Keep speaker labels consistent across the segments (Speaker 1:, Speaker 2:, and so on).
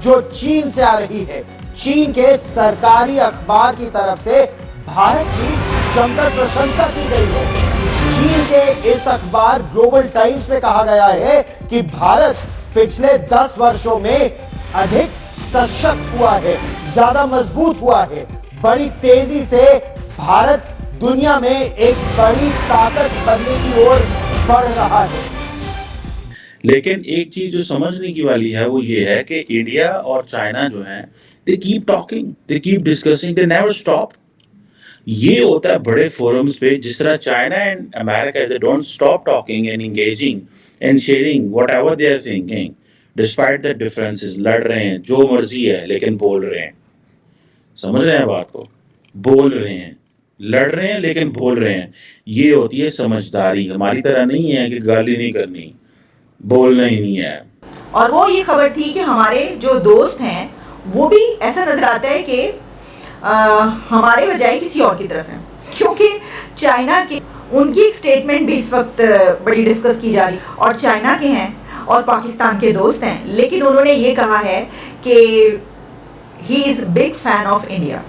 Speaker 1: जो चीन से आ रही है। चीन के सरकारी अखबार की तरफ से भारत की जमकर प्रशंसा की गई है। चीन के इस अखबार ग्लोबल टाइम्स में कहा गया है कि भारत पिछले 10 वर्षों में अधिक सशक्त हुआ है, ज्यादा मजबूत हुआ है। बड़ी तेजी से भारत दुनिया में एक बड़ी ताकत बनने की ओर बढ़ रहा है।
Speaker 2: लेकिन एक चीज जो समझने की वाली है वो ये है कि इंडिया और चाइना जो है, they keep talking, they keep discussing, they never stop. ये होता है बड़े फोरम्स पे, जिस तरह China and America, they don't stop talking and engaging and sharing whatever they are thinking despite the differences. लड़ रहे हैं जो मर्जी है लेकिन बोल रहे हैं। समझ रहे हैं बात को? बोल रहे हैं, लड़ रहे हैं लेकिन बोल रहे हैं। ये होती है समझदारी। हमारी तरह नहीं है कि गाली नहीं करनी, बोलना ही नहीं है।
Speaker 3: और वो ये खबर थी कि हमारे जो दोस्त हैं वो भी ऐसा नजर आता है कि हमारे बजाय किसी और की तरफ है, क्योंकि चाइना के उनकी एक स्टेटमेंट भी इस वक्त बड़ी डिस्कस की जा रही, और चाइना के हैं और पाकिस्तान के दोस्त हैं, लेकिन उन्होंने ये कहा है कि he is big fan of India.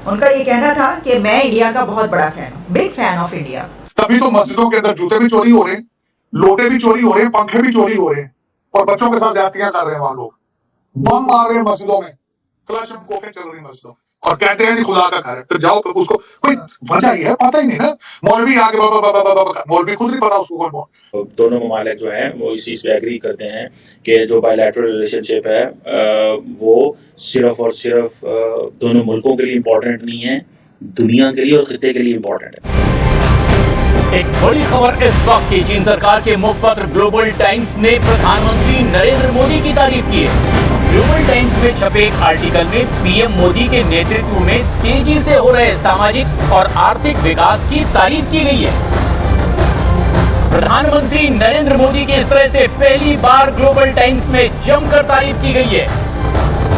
Speaker 3: उनका ये कहना था कि मैं इंडिया का बहुत बड़ा फैन हूँ, बिग फैन ऑफ इंडिया।
Speaker 4: तभी तो मस्जिदों के अंदर जूते भी चोरी हो रहे हैं, लोटे भी चोरी हो रहे हैं, पंखे भी चोरी हो रहे हैं, और बच्चों के साथ ज्यादतियां कर रहे हैं। वहां लोग बम मार रहे हैं मस्जिदों में, क्लैशकोफे चल रही मस्जिदों में, और कहते हैं कि खुदा का घर है। फिर जाओ उसको, कोई वजह ही है, पता ही नहीं ना। मौलवी आगे मौलवी खुद नहीं पता उसको कौन।
Speaker 2: दोनों ममालिक जो हैं वो इस चीज़ पे एग्री करते हैं कि जो बायलैटरल रिलेशनशिप है वो सिर्फ और सिर्फ दोनों मुल्कों के लिए इम्पोर्टेंट नहीं है, दुनिया के लिए और खित्ते के लिए इम्पोर्टेंट है।
Speaker 5: एक बड़ी खबर इस वक्त की। चीन सरकार के मुखपत्र ग्लोबल टाइम्स ने प्रधानमंत्री नरेंद्र मोदी की तारीफ की है। ग्लोबल टाइम्स में छपे एक आर्टिकल में पीएम मोदी के नेतृत्व में तेजी से हो रहे सामाजिक और आर्थिक विकास की तारीफ की गई है। प्रधानमंत्री नरेंद्र मोदी की इस तरह से पहली बार ग्लोबल टाइम्स में जमकर तारीफ की गई है।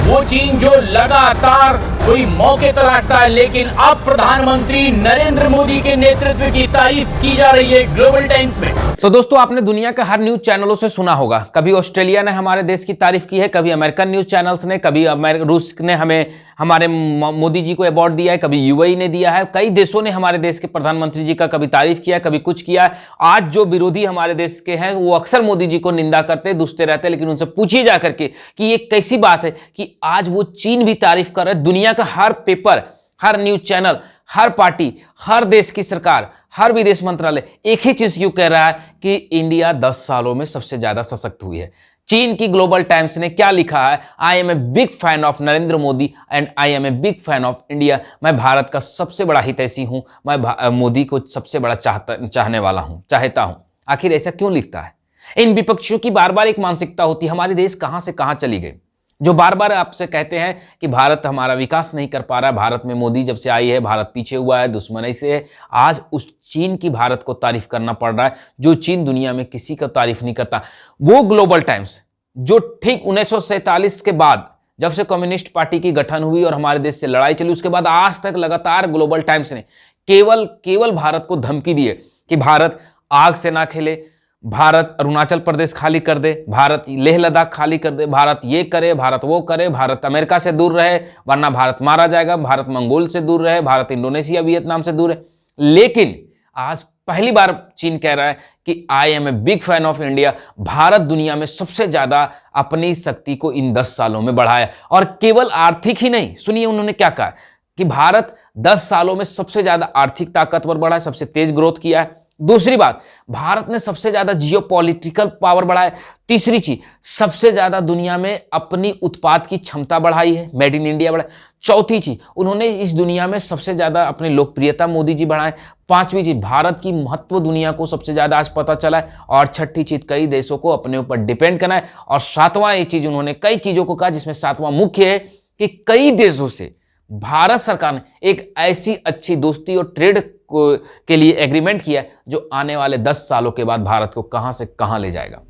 Speaker 5: वो चीन जो लगातार कोई मौके तलाशता है, लेकिन अब प्रधानमंत्री नरेंद्र मोदी के नेतृत्व की तारीफ की जा रही है ग्लोबल टाइम्स में।
Speaker 6: तो दोस्तों, आपने दुनिया के हर न्यूज चैनलों से सुना होगा, कभी ऑस्ट्रेलिया ने हमारे देश की तारीफ की है, कभी अमेरिकन न्यूज चैनल्स ने, कभी रूस ने हमें हमारे मोदी जी को अवार्ड दिया है, कभी यूएई ने दिया है, कई देशों ने हमारे देश के प्रधानमंत्री जी का कभी तारीफ किया, कभी कुछ किया। आज जो विरोधी हमारे देश के हैं वो अक्सर मोदी जी को निंदा करते दुसते रहते, लेकिन उनसे पूछिए जाकर के कि ये कैसी बात है कि आज वो चीन भी तारीफ कर रहे। दुनिया का हर पेपर, हर न्यूज चैनल, हर पार्टी, हर देश की सरकार, हर विदेश मंत्रालय एक ही चीज क्यों कह रहा है कि इंडिया 10 सालों में सबसे ज्यादा सशक्त हुई है। चीन की ग्लोबल टाइम्स ने क्या लिखा है? I am a big fan of Narendra Modi and I am a big fan of India. मैं भारत का सबसे बड़ा हितैषी हूं, मैं मोदी को सबसे बड़ा चाहने वाला हूं, चाहता हूं। आखिर ऐसा क्यों लिखता है? इन विपक्षियों की बार बार एक मानसिकता होती है, हमारे देश कहां से कहां चली गई, जो बार बार आपसे कहते हैं कि भारत हमारा विकास नहीं कर पा रहा है, भारत में मोदी जब से आई है भारत पीछे हुआ है, दुश्मनी से है। आज उस चीन की भारत को तारीफ करना पड़ रहा है, जो चीन दुनिया में किसी का तारीफ नहीं करता। वो ग्लोबल टाइम्स जो ठीक 1947 के बाद, जब से कम्युनिस्ट पार्टी की गठन हुई और हमारे देश से लड़ाई चली, उसके बाद आज तक लगातार ग्लोबल टाइम्स ने केवल भारत को धमकी दी है कि भारत आग से ना खेले, भारत अरुणाचल प्रदेश खाली कर दे, भारत लेह लद्दाख खाली कर दे, भारत ये करे, भारत वो करे, भारत अमेरिका से दूर रहे वरना भारत मारा जाएगा, भारत मंगोल से दूर रहे, भारत इंडोनेशिया वियतनाम से दूर है। लेकिन आज पहली बार चीन कह रहा है कि I am a big fan of India. Bharat दुनिया में सबसे ज्यादा अपनी शक्ति को इन 10 सालों में बढ़ाया, और केवल आर्थिक ही नहीं। सुनिए उन्होंने क्या कहा कि भारत 10 सालों में सबसे ज्यादा आर्थिक ताकतवर बढ़ा है, सबसे तेज ग्रोथ किया है। दूसरी बात, भारत ने सबसे ज्यादा जियोपॉलिटिकल पावर बढ़ाया। तीसरी चीज, सबसे ज्यादा दुनिया में अपनी उत्पाद की क्षमता बढ़ाई है, मेड इन इंडिया बढ़ाई। चौथी चीज, उन्होंने इस दुनिया में सबसे ज्यादा अपनी लोकप्रियता मोदी जी बढ़ाए। पांचवी चीज, भारत की महत्व दुनिया को सबसे ज्यादा आज पता चला है। और छठी चीज, कई देशों को अपने ऊपर डिपेंड करना है। और सातवां ये चीज, उन्होंने कई चीजों को कहा, जिसमें सातवां मुख्य है कि कई देशों से भारत सरकार ने एक ऐसी अच्छी दोस्ती और ट्रेड के लिए एग्रीमेंट किया जो आने वाले 10 सालों के बाद भारत को कहां से कहां ले जाएगा।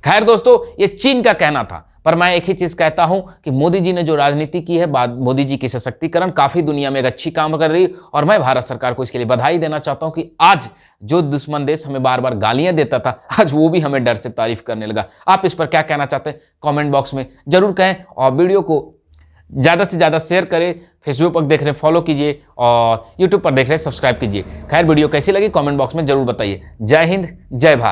Speaker 6: खैर दोस्तों, ये चीन का कहना था। पर मैं एक ही चीज कहता हूं कि मोदी जी ने जो राजनीति की है, मोदी जी की सशक्तिकरण काफी दुनिया में एक अच्छी काम कर रही है, और मैं भारत सरकार को इसके लिए बधाई देना चाहता हूं कि आज जो दुश्मन देश हमें बार बार गालियां देता था, आज वो भी हमें डर से तारीफ करने लगा। आप इस पर क्या कहना चाहते हैं कमेंट बॉक्स में जरूर कहें, और वीडियो को ज़्यादा से ज़्यादा शेयर करें। फेसबुक पर देख रहे हैं फॉलो कीजिए, और यूट्यूब पर देख रहे हैं सब्सक्राइब कीजिए। खैर वीडियो कैसी लगी कमेंट बॉक्स में जरूर बताइए। जय हिंद, जय भारत।